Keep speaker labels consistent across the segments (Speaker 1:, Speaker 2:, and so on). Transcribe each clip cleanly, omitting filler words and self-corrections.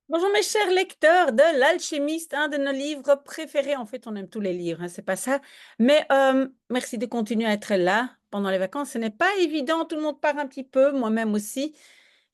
Speaker 1: Bonjour mes chers lecteurs de L'Alchimiste, un de nos livres préférés. En fait, on aime tous les livres, hein, c'est pas ça. Mais merci de continuer à être là pendant les vacances. Ce n'est pas évident, tout le monde part un petit peu, moi-même aussi.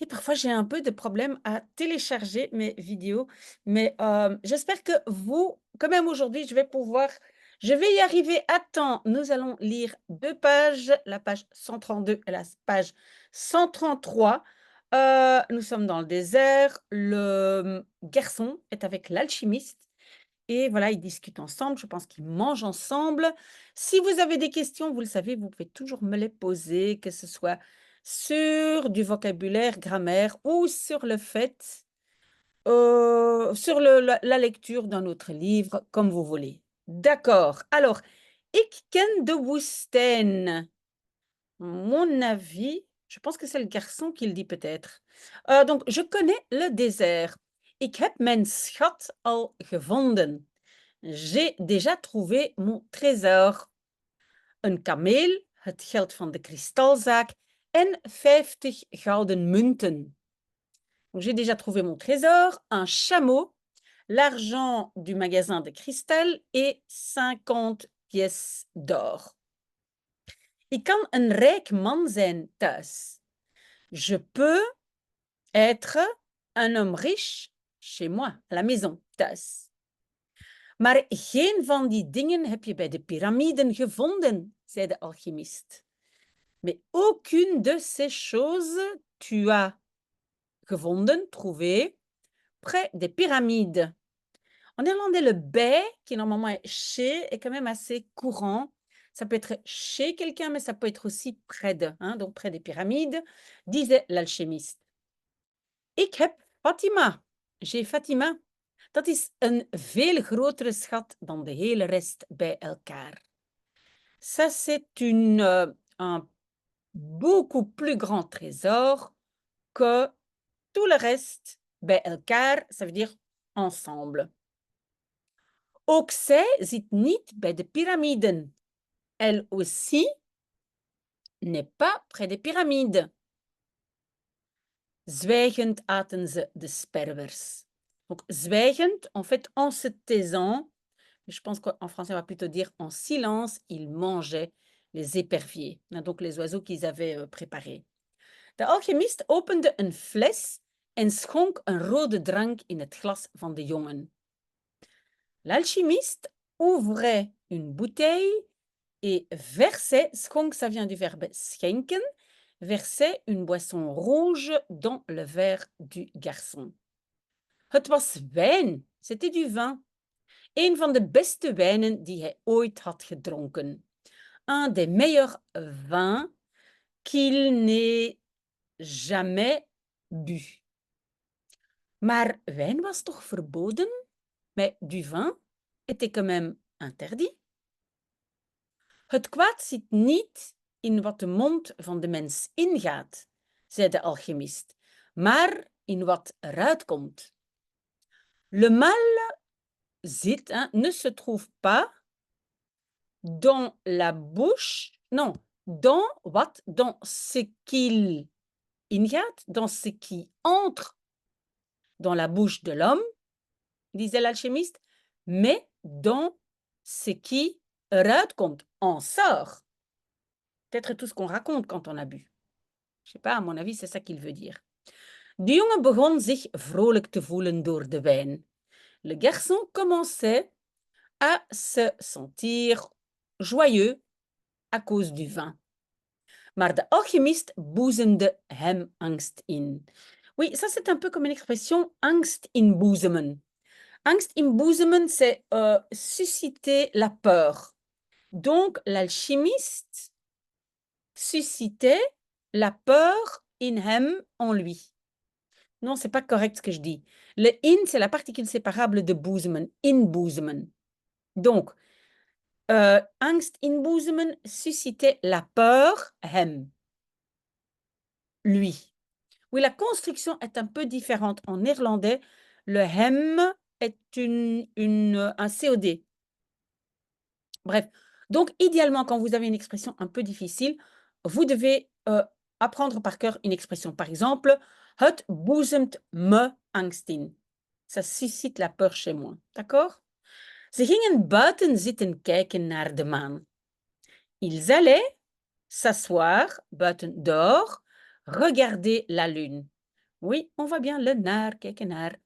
Speaker 1: Et parfois, j'ai un peu de problème à télécharger mes vidéos. Mais j'espère que vous, quand même aujourd'hui, je vais y arriver à temps. Nous allons lire deux pages, la page 132 et la page 133. Nous sommes dans le désert. Le garçon est avec l'alchimiste. Et voilà, ils discutent ensemble. Je pense qu'ils mangent ensemble. Si vous avez des questions, vous le savez, vous pouvez toujours me les poser, que ce soit sur du vocabulaire, grammaire ou sur le fait, sur la lecture d'un autre livre, comme vous voulez. D'accord. Alors, ik ken de woestijn. Mon avis, je pense que c'est le garçon qui le dit peut-être. Donc, je connais le désert. Ik heb mijn schat al gevonden. J'ai déjà trouvé mon trésor. Een kameel, het geld van de kristalzaak en 50 gouden munten. Donc, j'ai déjà trouvé mon trésor, un chameau, l'argent du magasin de cristal et 50 pièces d'or. Ik kan een rijk man zijn thuis. Je peux être un homme riche chez moi, à la maison, thuis. Maar geen van die dingen heb je bij de piramiden gevonden, zei de alchimiste. Mais aucune de ces choses tu as gevonden, trouvé, près des pyramides. En néerlandais, le bij, qui normalement est chez, est quand même assez courant. Ça peut être chez quelqu'un, mais ça peut être aussi près de, hein, donc près des pyramides, disait l'alchimiste. Ik heb Fatima. J'ai Fatima. Dat is een veel grotere schat dan de hele rest bij elkaar. Ça, c'est un beaucoup plus grand trésor que tout le reste bij elkaar. Ça veut dire ensemble. Ook zij zit niet bij de piramiden. Elle aussi n'est pas près des pyramides. Zwijgend aten ze de sperwers. Donc, zwijgend, en fait, en se taisant, je pense qu'en français, on va plutôt dire en silence, ils mangeaient les éperviers, donc les oiseaux qu'ils avaient préparés. De alchemist opende een fles en schonk een rode drank in het glas van de jongen. L'alchimiste ouvrait une bouteille et versait, schonk, ça vient du verbe schenken, versait une boisson rouge dans le verre du garçon. Het was wijn, c'était du vin. Een van de beste wijnen die hij ooit had gedronken. Un des meilleurs vins qu'il n'ait jamais bu. Maar wijn was toch verboden? Mais du vin était quand même interdit. Het kwaad zit niet in wat de mond van de mens ingaat, zei de alchemist, maar in wat eruit komt. Le mal zit, hein, ne se trouve pas dans la bouche, non, dans what, dans ce qu'il ingaat, dans ce qui entre dans la bouche de l'homme, disait l'alchimiste, mais dans ce qui eruit komt, en sort. Peut-être tout ce qu'on raconte quand on a bu. Je sais pas, à mon avis, c'est ça qu'il veut dire. De jongen begon zich vrolijk te voelen door de wijn. Le garçon commençait à se sentir joyeux à cause du vin. Maar de alchimiste boezemde hem angst in. Oui, ça c'est un peu comme une expression angst inboezemen. Angst inboezemen, c'est susciter la peur. Donc, l'alchimiste suscitait la peur in hem, en lui. Non, c'est pas correct ce que je dis. Le in, c'est la particule séparable de boezemen, inboezemen. Donc, angst inboezemen suscitait la peur, hem, lui. Oui, la construction est un peu différente. En néerlandais, le hem est un COD. Bref, donc idéalement, quand vous avez une expression un peu difficile, vous devez apprendre par cœur une expression. Par exemple, het boezemt me angst in. Ça suscite la peur chez moi. D'accord? Ze gingen buiten zitten kijken naar de maan. Ils allaient s'asseoir buiten dehors, regarder la lune. Oui, on voit bien le naar, kijken naar.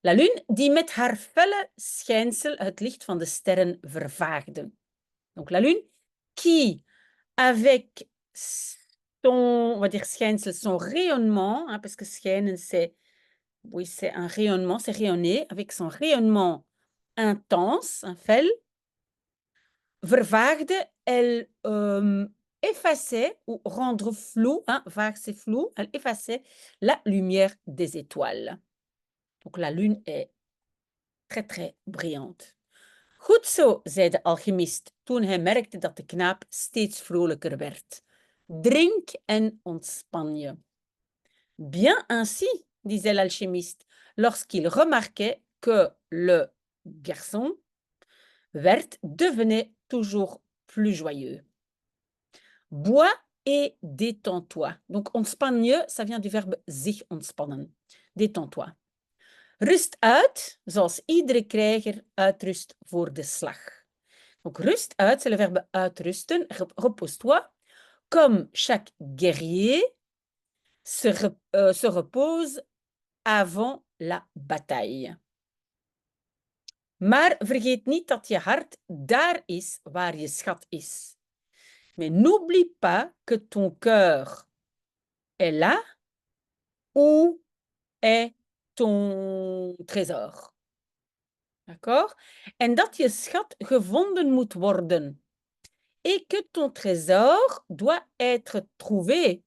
Speaker 1: La lune die met haar felle schijnsel het licht van de sterren vervaagde. Donc la lune qui, avec son, on va dire schijnsel, son rayonnement, hein, parce que schijnen, c'est, oui, c'est un rayonnement, c'est rayonner, avec son rayonnement intense, un fel, vervaagde, elle effaçait ou rendre flou, hein, vague c'est flou, elle effaçait la lumière des étoiles. Donc la lune est très très brillante. Goed zo, zei de alchemist toen hij merkte dat de knaap steeds vrolijker werd. Drink en ontspan je. Bien ainsi, disait l'alchimiste, lorsqu'il remarquait que le garçon devenait toujours plus joyeux. Bois et détends-toi. Donc, ontspan je, ça vient du verbe zich ontspannen. Détends-toi. Rust uit, zoals iedere krijger uitrust voor de slag. Donc, rust uit, c'est le verbe uitrusten, repose-toi, comme chaque guerrier se repose avant la bataille. Maar vergeet niet dat je hart daar is waar je schat is. Mais n'oublie pas que ton cœur est là où est ton trésor. D'accord? En dat je schat gevonden moet worden. Et que ton trésor doit être trouvé.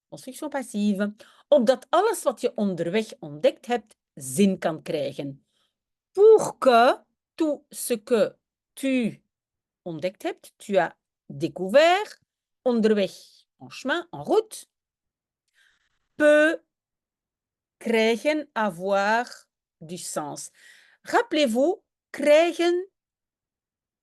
Speaker 1: Construction passive. Opdat alles wat je onderweg ontdekt hebt, zin kan krijgen. Pour que tout ce que tu ontdekt hebt, tu as découvert, onderweg, en chemin, en route, peut krijgen, avoir du sens. Rappelez-vous, krijgen,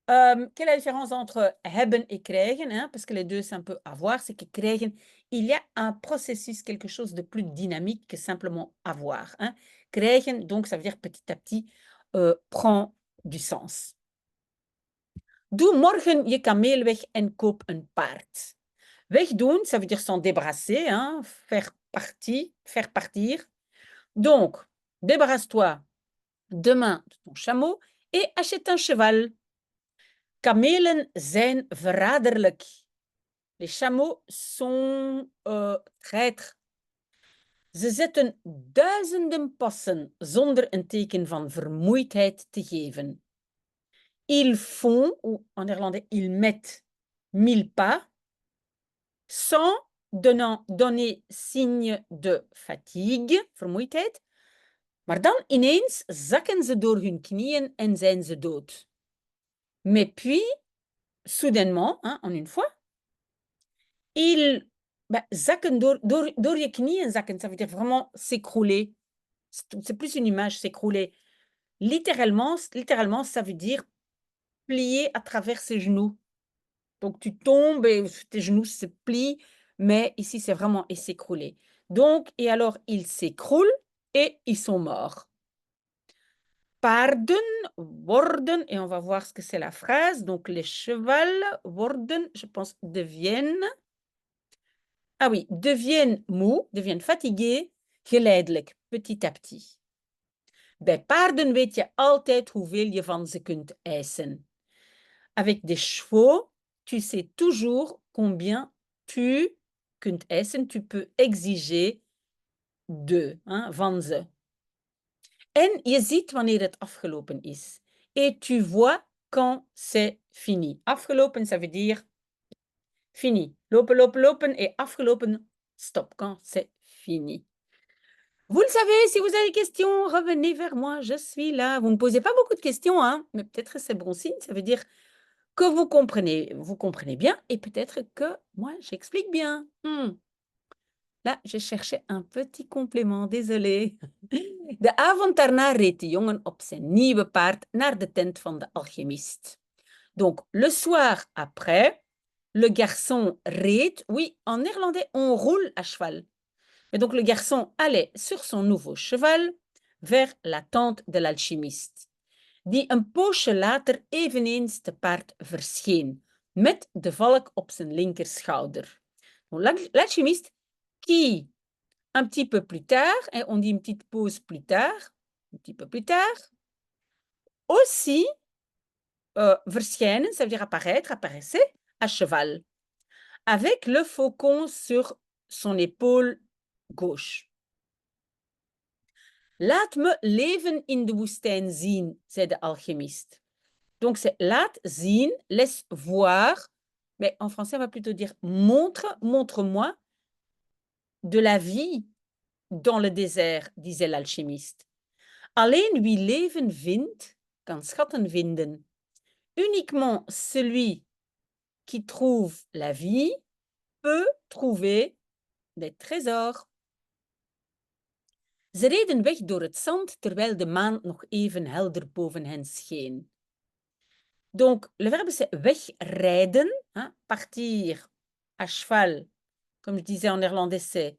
Speaker 1: quelle est la différence entre hebben et krijgen, hein, parce que les deux c'est un peu avoir, c'est que krijgen, il y a un processus, quelque chose de plus dynamique que simplement avoir. Hein. Krijgen, donc ça veut dire petit à petit, prend du sens. Doe morgen je kameel weg en koop een paard. Wegdoen, ça veut dire s'en débarrasser, hein, faire partir. Donc, débarrasse-toi demain de ton chameau et achète un cheval. Kamelen zijn verraderlijk. Les chameaux sont traîtres. Ze zetten duizenden passen zonder een teken van vermoeidheid te geven. Ils font, ou en néerlandais, ils mettent 1000 pas sans donner signe de fatigue, vermoeidheid. Maar dan ineens zakken ze door hun knieën en zijn ze dood. Mais puis, soudainement, hein, en une fois, ils zakken door je knieën zakken. Ça veut dire vraiment s'écrouler. C'est plus une image, s'écrouler. Littéralement, ça veut dire plier à travers ses genoux. Donc, tu tombes et tes genoux se plient, mais ici, c'est vraiment et s'écrouler. Donc, et alors, ils s'écroulent et ils sont morts. Paarden worden, et on va voir ce que c'est la phrase. Donc, les chevals worden, je pense, deviennent. Ah oui, deviennent mou, deviennent fatigués, geleidelijk, petit à petit. Bij paarden weet je altijd hoeveel je van ze kunt eisen. Avec des chevaux, tu sais toujours combien tu kunt eisen, tu peux exiger de, hein, van ze. En je ziet wanneer het afgelopen is. Et tu vois quand c'est fini. Afgelopen, ça veut dire fini. Lopen, lopen, lopen et afgelopen, stop, quand c'est fini. Vous le savez, si vous avez des questions, revenez vers moi, je suis là. Vous ne posez pas beaucoup de questions, hein, mais peut-être c'est bon signe, ça veut dire que vous comprenez bien et peut-être que moi, j'explique bien. Là, je cherchais un petit complément, désolé. De avond daarna reed de jongen op zijn nieuwe paard naar de tent van de alchimiste. Donc, le soir après, le garçon reed. Oui, en néerlandais, on roule à cheval. Et donc, le garçon allait sur son nouveau cheval vers la tente de l'alchimiste, die een poosje later eveneens te paard verscheen, met de valk op zijn linkerschouder. L'alchimiste, qui, un petit peu plus tard, et on dit une petite pause plus tard, un petit peu plus tard, aussi verschijnen, ça veut dire apparaître, apparaissait à cheval, avec le faucon sur son épaule gauche. Laat me leven in de woestijn zien, zei de alchimiste. Donc, c'est laat zien, laisse voir, mais en français, on va plutôt dire montre, montre-moi de la vie dans le désert, disait l'alchimiste. Alleen wie leven vindt, kan schatten vinden. Uniquement celui qui trouve la vie peut trouver des trésors. Ze reden weg door het zand terwijl de maan nog even helder boven hen scheen. Donc, le verbe c'est wegrijden, hein, partir à cheval, comme je disais en néerlandais, c'est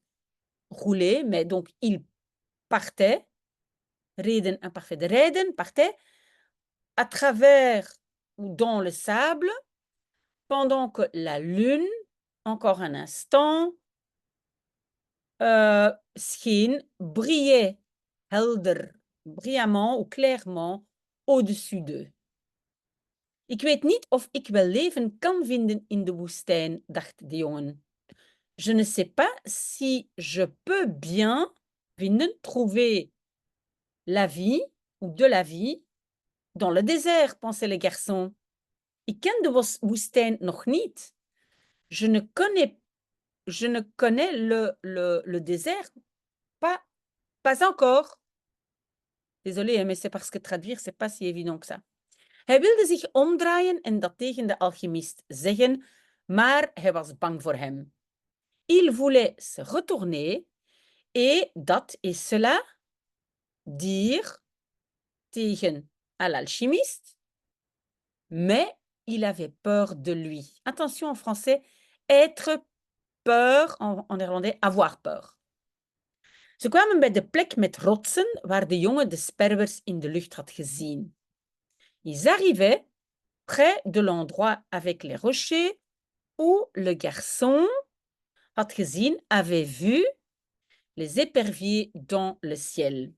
Speaker 1: rouler, mais donc il partait, reden imparfait de rijden, partait, à travers ou dans le sable, pendant que la lune, encore un instant, scheen, brillait, helder, brillamment ou clairement, au-dessus d'eux. Ik weet niet of ik wel leven kan vinden in de woestijn, dacht de jongen. Je ne sais pas si je peux bien vinden, trouver la vie ou de la vie dans le désert, pensait le garçon. Ik ken de woestijn nog niet. Je ne connais le désert pas encore. Désolé, mais c'est parce que traduire, c'est pas si évident que ça. Hij wilde zich omdraaien en dat tegen de alchimist zeggen, maar hij was bang voor hem. Il voulait se retourner et dat is cela dire tegen à l'alchimiste, mais il avait peur de lui. Attention en français, être peur, en néerlandais, avoir peur. Ze kwamen bij de plek met rotsen waar de jongen de sperwers in de lucht had gezien. Ils arrivaient près de l'endroit avec les rochers où le garçon had gezien, avait vu les éperviers dans le ciel.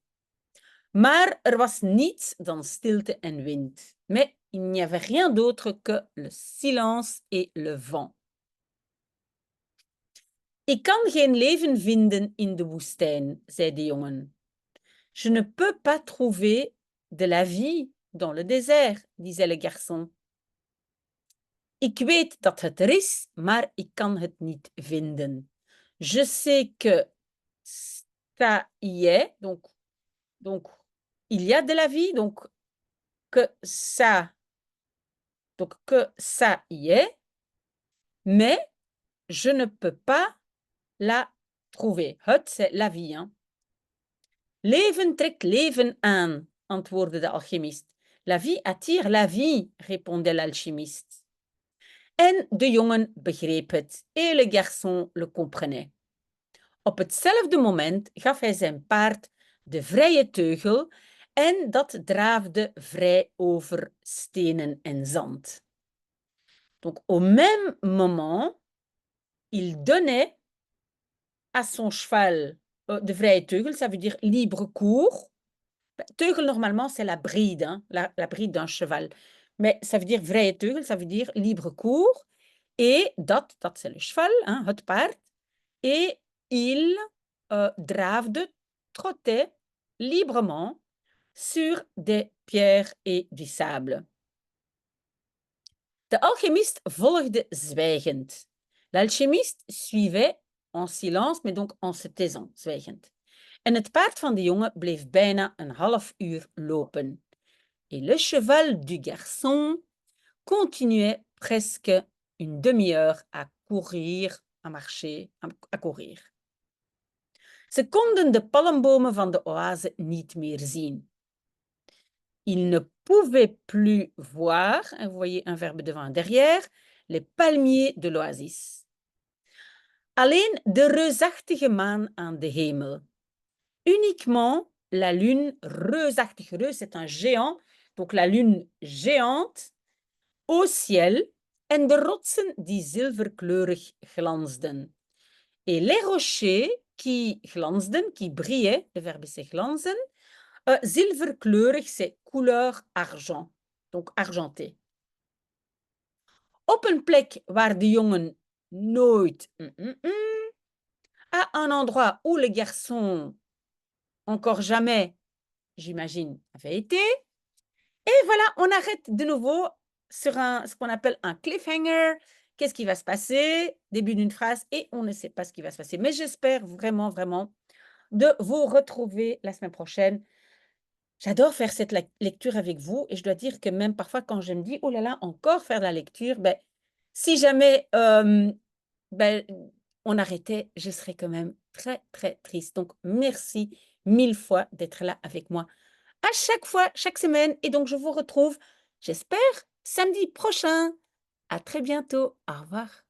Speaker 1: Maar er was niets dan stilte en wind. Mais il n'y avait rien d'autre que le silence et le vent. Ik kan geen leven vinden in de woestijn, zei de jongen. Je ne peux pas trouver de la vie dans le désert, disait le garçon. Ik weet dat het er is, maar ik kan het niet vinden. Je sais que ça y est, donc il y a de la vie, donc que ça y est, mais je ne peux pas la trouver. Het, c'est la vie. Hein? Leven trekt leven aan, antwoordde de alchimiste. La vie attire la vie, répondait l'alchimiste. En de jongen begreep het, et le garçon le comprenait. Op hetzelfde moment gaf hij zijn paard de vrije teugel en dat draafde vrij over stenen en zand. Donc, au même moment, il donnait à son cheval de vrije teugel, ça veut dire libre cours. Teugel, normalement, c'est la bride, hein, la bride d'un cheval. Mais ça veut dire vrije teugel, ça veut dire libre cours. Et dat c'est le cheval, hein, het paard. Et il draafde, trottait librement sur des pierres et du sable. De alchimiste volgde zwijgend. L'alchimiste suivait en silence, mais donc en se taisant, zwijgend. En het paard van de jongen bleef bijna een half uur lopen. Et le cheval du garçon continuait presque une demi-heure à courir, à marcher, à courir. Ze konden de palmbomen van de oase niet meer zien. Ils ne pouvaient plus voir, et vous voyez un verbe devant et derrière, les palmiers de l'oasis. Alleen de reusachtige maan aan de hemel. Uniquement la lune reusachtig. Reus, c'est un géant. Donc la lune géante au ciel en de rotsen die zilverkleurig glansden. Et les rochers qui glansden, qui brillaient, le verbe c'est glanzen, zilverkleurig, c'est couleur argent, donc argenté. Op een plek waar de jongen nooit, à un endroit où le garçon, encore jamais, j'imagine, avait été. Et voilà, on arrête de nouveau sur ce qu'on appelle un cliffhanger. Qu'est-ce qui va se passer? Début d'une phrase et on ne sait pas ce qui va se passer. Mais j'espère vraiment, vraiment de vous retrouver la semaine prochaine. J'adore faire cette lecture avec vous et je dois dire que même parfois quand je me dis, oh là là, encore faire la lecture, ben, si jamais ben, on arrêtait, je serais quand même très, très triste. Donc, merci 1000 fois d'être là avec moi à chaque fois, chaque semaine. Et donc, je vous retrouve, j'espère, samedi prochain. À très bientôt. Au revoir.